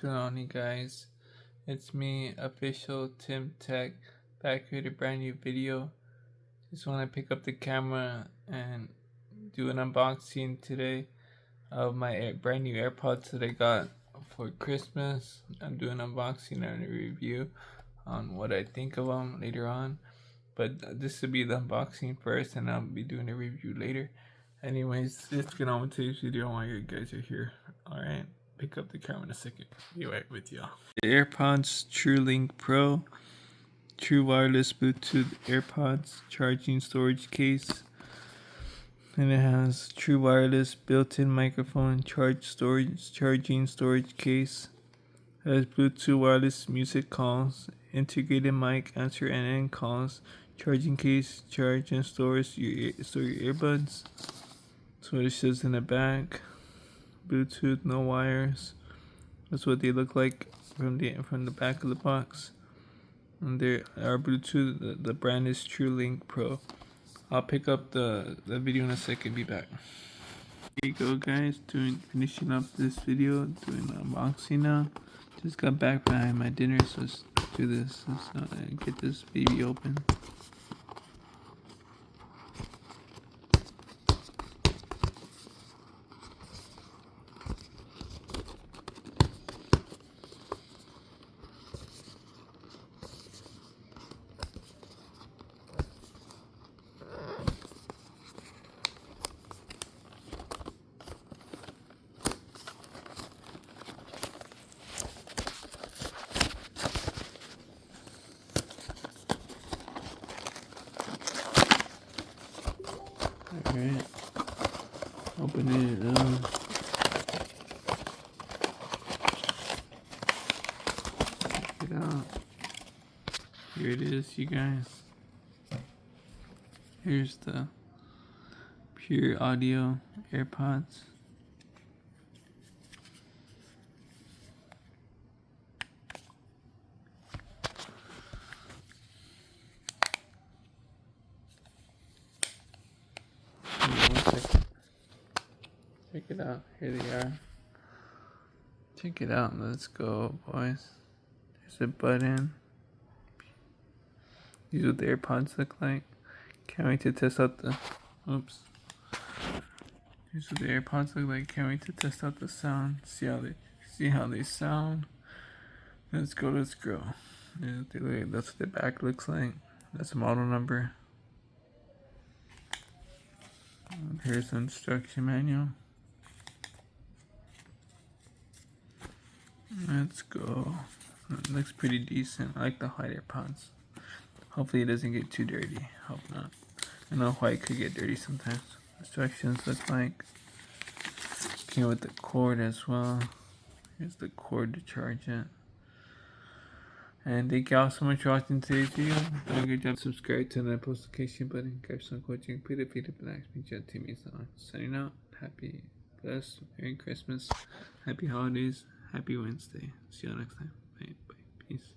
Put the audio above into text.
going on, you guys? It's me, official Tim Tech, back here with a brand new video. Just want to pick up the camera and do an unboxing today of my brand new AirPods that I got for Christmas. I'm doing an unboxing and a review on what I think of them later on. But this will be the unboxing first, and I'll be doing a review later. Anyways, let's get on with today's video while you guys are here. Alright, pick up the camera in a second. Be right with y'all. The AirPods TrueLink Pro, true wireless Bluetooth AirPods charging storage case. And it has true wireless built-in microphone, charging storage case. It has Bluetooth wireless music calls, integrated mic, answer and end calls, charging case, charge and store your earbuds. That's what it says in the back. Bluetooth, no wires. That's what they look like from the back of the box. And there are Bluetooth. The brand is TrueLink Pro. I'll pick up the video in a second. Be back. Here you go, guys. Finishing up this video. Doing the unboxing now. Just got back behind my dinner, so let's do this. Let's get this baby open. Alright, opening it up. Check it out. Here it is, you guys. Here's the pure audio AirPods. Check it out. Here they are. Check it out. Let's go, boys. There's a button. These are what the AirPods look like. Can't wait to test out the. Oops. Here's what the AirPods look like. Can't wait to test out the sound. See how they sound. Let's go. That's what the back looks like. That's the model number. Here's the instruction manual. Let's go. It looks pretty decent. I like the white AirPods. Hopefully it doesn't get too dirty. Hope not. I know white could get dirty sometimes. Instructions look like. Came with the cord as well. Here's the cord to charge it. And thank you all so much for watching today's video. Don't forget to subscribe to the notification button. Grab some coaching. Put it, relax, me, to me. Signing out. Happy, blessed, Merry Christmas. Happy holidays. Happy Wednesday. See you all next time. Bye. Peace.